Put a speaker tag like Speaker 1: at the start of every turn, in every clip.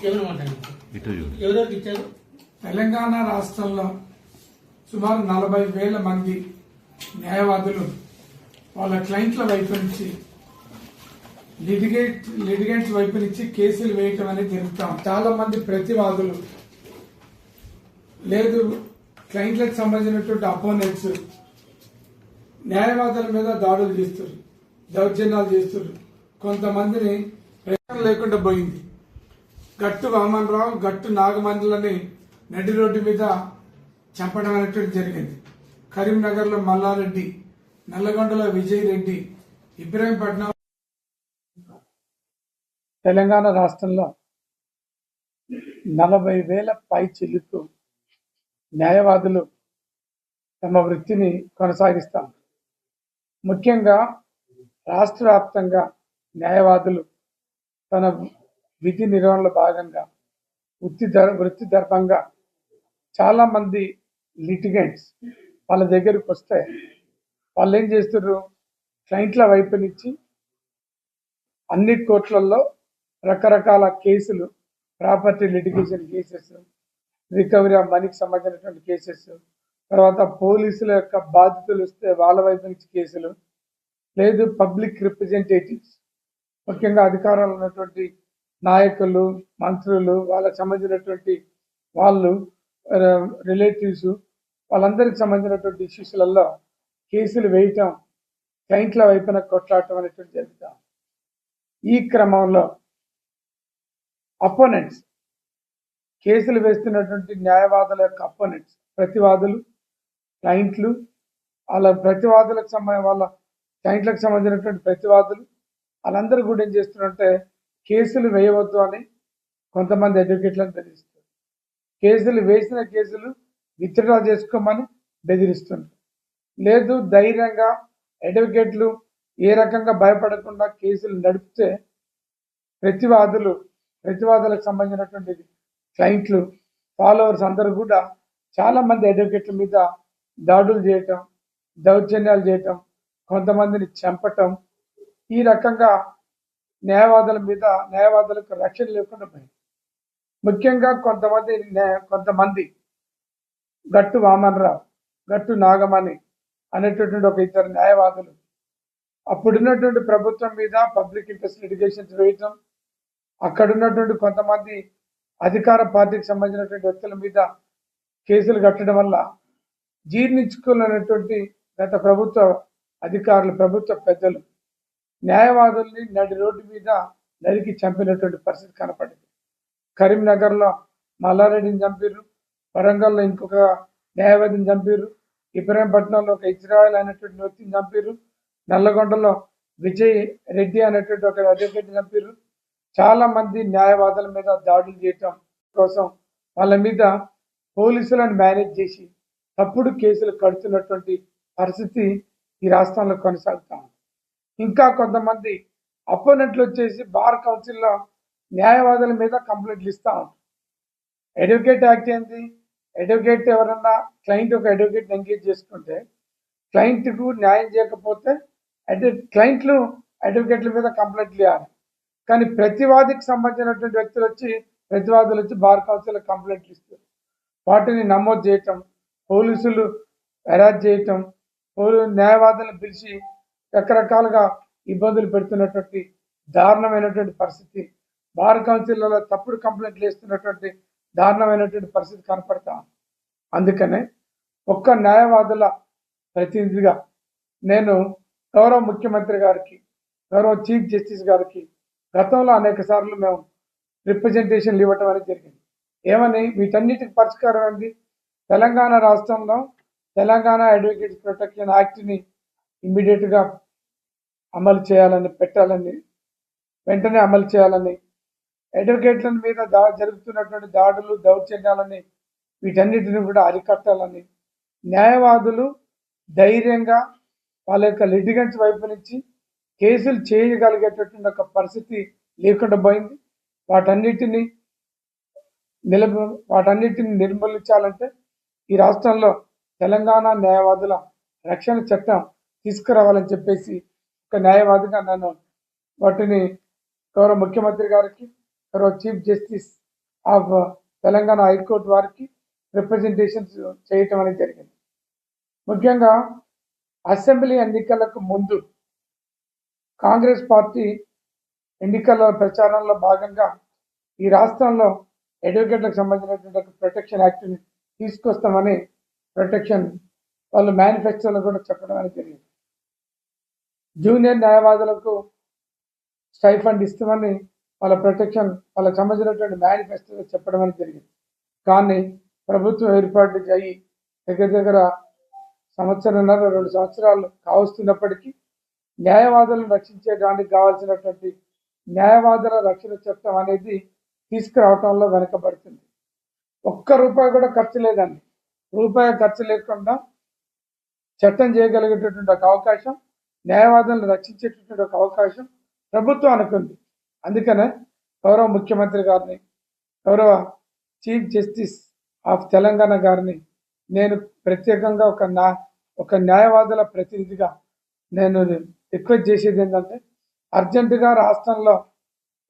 Speaker 1: ఎవరెవరికి ఇచ్చారు?
Speaker 2: తెలంగాణ రాష్ట్రంలో సుమారు 40,000 మంది న్యాయవాదులు వాళ్ళ క్లయింట్ల వైపు నుంచి లిటిగేట్స్ వైపు నుంచి కేసులు వేయటం అనేది జరుగుతాం. చాలా మంది ప్రతివాదులు లేదు క్లయింట్లకు సంబంధించినటువంటి అపోనెంట్స్ న్యాయవాదుల మీద దాడులు చేస్తారు, దౌర్జన్యాలు చేస్తారు. కొంతమందిని ప్రయోజనం లేకుండా పోయింది. గట్టు వామన్ రావు, గట్టు నాగమణులని నడి రోడ్డు మీద చంపడం అనేటువంటి జరిగింది. కరీంనగర్లో మల్లారెడ్డి, నల్లగొండలో విజయ్ రెడ్డి, ఇబ్రాహీంపట్నం. తెలంగాణ రాష్ట్రంలో 40,000 పై చిలుకు న్యాయవాదులు తమ వృత్తిని కొనసాగిస్తాం. ముఖ్యంగా రాష్ట్ర వ్యాప్తంగా న్యాయవాదులు తన విధి నిర్వహణలో భాగంగా వృత్తి ధర్మంగా చాలా మంది లిటిగెంట్స్ వాళ్ళ దగ్గరికి వస్తే వాళ్ళు ఏం చేస్తారు, క్లయింట్ల వైపు నుంచి అన్ని కోర్టులలో రకరకాల కేసులు, property litigation cases, recovery of మనీకి సంబంధించినటువంటి కేసెస్, తర్వాత పోలీసుల యొక్క బాధితులు వస్తే వాళ్ళ వైపు నుంచి కేసులు, లేదు పబ్లిక్ రిప్రజెంటేటివ్స్ ముఖ్యంగా అధికారాలు ఉన్నటువంటి నాయకులు, మంత్రులు, వాళ్ళకి సంబంధించినటువంటి వాళ్ళు రిలేటివ్స్, వాళ్ళందరికి సంబంధించినటువంటి ఇష్యూస్లలో కేసులు వేయటం, క్లయింట్ల వైపున కొట్లాడటం అనేటువంటి జరుగుతాం. ఈ క్రమంలో అపోనెంట్స్ కేసులు వేస్తున్నటువంటి న్యాయవాదుల యొక్క అపోనెంట్స్, ప్రతివాదులు, క్లయింట్లు, వాళ్ళ ప్రతివాదులకు వాళ్ళ క్లయింట్లకు సంబంధించినటువంటి ప్రతివాదులు వాళ్ళందరూ కూడా ఏం చేస్తున్నారంటే కేసులు వేయవద్దు అని కొంతమంది అడ్వకేట్లను బెదిరిస్తారు. కేసులు వేసిన కేసులు విత్డ్రా చేసుకోమని బెదిరిస్తున్నారు. లేదు ధైర్యంగా అడ్వకేట్లు ఏ రకంగా భయపడకుండా కేసులు నడిపితే ప్రతివాదులకు సంబంధించినటువంటి క్లయింట్లు, ఫాలోవర్స్ అందరూ కూడా చాలా మంది అడ్వకేట్ల మీద దాడులు చేయటం, దౌర్జన్యాలు చేయటం, కొంతమందిని చంపటం, ఈ రకంగా న్యాయవాదులకు రక్షణ లేకుండా పోయింది. ముఖ్యంగా కొంతమంది గట్టు వామన్ రావు, గట్టు నాగమణి అనేటటువంటి ఒక ఇద్దరు న్యాయవాదులు అప్పుడున్నటువంటి ప్రభుత్వం మీద పబ్లిక్ ఇంట్రెస్ట్ లిటిగేషన్స్ వేయటం, అక్కడున్నటువంటి కొంతమంది అధికార పార్టీకి సంబంధించినటువంటి వ్యక్తుల మీద కేసులు కట్టడం వల్ల జీర్ణించుకోలేనటువంటి గత ప్రభుత్వ అధికారులు, ప్రభుత్వ పెద్దలు న్యాయవాదుల్ని నడి రోడ్డు మీద నరికి చంపినటువంటి పరిస్థితి కనపడింది. కరీంనగర్లో మల్లారెడ్డిని చంపారు, వరంగల్లో ఇంకొక న్యాయవాదిని చంపారు, ఇబ్రాహీంపట్నంలో ఒక ఇజ్రాయెల్ అనేటువంటి వ్యక్తిని చంపారు, నల్లగొండలో విజయ్ రెడ్డి అనేటువంటి ఒక అడ్వకేట్ని చంపారు. చాలా మంది న్యాయవాదుల మీద దాడులు చేయటం కోసం వాళ్ళ మీద పోలీసులను మేనేజ్ చేసి తప్పుడు కేసులు కడుతున్నటువంటి పరిస్థితి ఈ రాష్ట్రంలో కొనసాగుతా ఉంది. ఇంకా కొంతమంది అపోనెంట్లు వచ్చేసి బార్ కౌన్సిల్లో న్యాయవాదుల మీద కంప్లైంట్లు ఇస్తూ ఉంటారు. అడ్వకేట్ యాక్ట్ ఏంటి, అడ్వకేట్ ఎవరన్నా క్లయింట్ ఒక అడ్వకేట్ని ఎంగేజ్ చేసుకుంటే క్లయింట్కు న్యాయం చేయకపోతే క్లయింట్లు అడ్వకేట్ల మీద కంప్లైంట్లు ఇవ్వాలి. కానీ ప్రతివాదికి సంబంధించినటువంటి ప్రతివాదులు వచ్చి బార్ కౌన్సిల్లో కంప్లైంట్లు ఇస్తారు. వాటిని నమోదు చేయటం, పోలీసులు హెరాస్ చేయటం, న్యాయవాదులను పిలిచి రకరకాలుగా ఇబ్బందులు పెడుతున్నటువంటి దారుణమైనటువంటి పరిస్థితి, బార్ కౌన్సిల్లో తప్పుడు కంప్లైంట్లు వేస్తున్నటువంటి దారుణమైనటువంటి పరిస్థితి కనపడతాం. అందుకనే ఒక్క న్యాయవాదుల ప్రతినిధిగా నేను గౌరవ ముఖ్యమంత్రి గారికి, గౌరవ చీఫ్ జస్టిస్ గారికి గతంలో అనేక సార్లు మేము రిప్రజెంటేషన్లు ఇవ్వటం అనేది జరిగింది. ఏమని, వీటన్నిటికి పరిష్కారం ఏంది, తెలంగాణ రాష్ట్రంలో తెలంగాణ అడ్వకేట్స్ ప్రొటెక్షన్ యాక్ట్ని ఇమ్మీడియట్గా అమలు చేయాలని, వెంటనే అమలు చేయాలని, అడ్వకేట్ల మీద జరుగుతున్నటువంటి దాడులు, దౌర్జన్యాలని వీటన్నిటిని కూడా అరికట్టాలని, న్యాయవాదులు ధైర్యంగా వాళ్ళ యొక్క లిటిగెంట్స్ వైపు నుంచి కేసులు చేయగలిగేటటువంటి ఒక పరిస్థితి లేకుండా పోయింది. వాటన్నిటిని నిర్మూలించాలంటే ఈ రాష్ట్రంలో తెలంగాణ న్యాయవాదుల రక్షణ చట్టం తీసుకురావాలని చెప్పేసి ఒక న్యాయవాదిగా నన్ను వాటిని గౌరవ ముఖ్యమంత్రి గారికి, గౌరవ chief justice of Telangana high court వారికి రిప్రజెంటేషన్స్ చేయటం అనేది జరిగింది. ముఖ్యంగా అసెంబ్లీ ఎన్నికలకు ముందు కాంగ్రెస్ పార్టీ ఎన్నికల ప్రచారంలో భాగంగా ఈ రాష్ట్రంలో అడ్వకేట్లకు సంబంధించినటువంటి ప్రొటెక్షన్ యాక్ట్ని తీసుకొస్తామని ప్రొటెక్షన్ వాళ్ళు మేనిఫెస్టోలో కూడా చెప్పడం అనేది జరిగింది. జూనియర్ న్యాయవాదులకు స్టైఫండ్ ఇస్తామని వాళ్ళ ప్రొటెక్షన్ వాళ్ళకి సంబంధించినటువంటి మేనిఫెస్టోలో చెప్పడం అనేది జరిగింది. కానీ ప్రభుత్వం ఏర్పాటు అయ్యి దగ్గర సంవత్సరంన్నర 2 సంవత్సరాలు కావస్తున్నప్పటికీ న్యాయవాదులను రక్షించడానికి కావాల్సినటువంటి న్యాయవాదుల రక్షణ చట్టం అనేది తీసుకురావటంలో వెనకబడుతుంది. ఒక్క రూపాయి కూడా ఖర్చు లేదండి. రూపాయి ఖర్చు లేకుండా చట్టం చేయగలిగేటటువంటి ఒక అవకాశం, న్యాయవాదులను రక్షించేటటువంటి ఒక అవకాశం ప్రభుత్వం అనుకుంది. అందుకనే గౌరవ ముఖ్యమంత్రి గారిని, గౌరవ చీఫ్ జస్టిస్ ఆఫ్ తెలంగాణ గారిని నేను ప్రత్యేకంగా ఒక న్యాయవాదుల ప్రతినిధిగా నేను రిక్వెస్ట్ చేసేది ఏంటంటే, అర్జెంటుగా రాష్ట్రంలో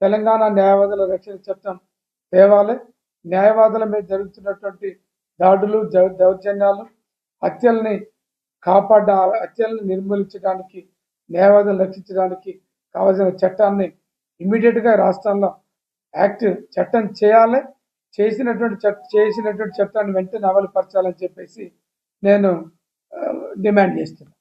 Speaker 2: తెలంగాణ న్యాయవాదుల రక్షణ చట్టం తేవాలి. న్యాయవాదుల మీద జరుగుతున్నటువంటి దాడులు, దౌర్జన్యాలు, హత్యల్ని హత్యల్ని నిర్మూలించడానికి, న్యాయవాదులను రక్షించడానికి కావాల్సిన చట్టాన్ని ఇమ్మీడియట్గా రాష్ట్రంలో చట్టం చేయాలి. చేసినటువంటి చట్టాన్ని వెంటనే అమలు పరచాలని చెప్పేసి నేను డిమాండ్ చేస్తున్నాను.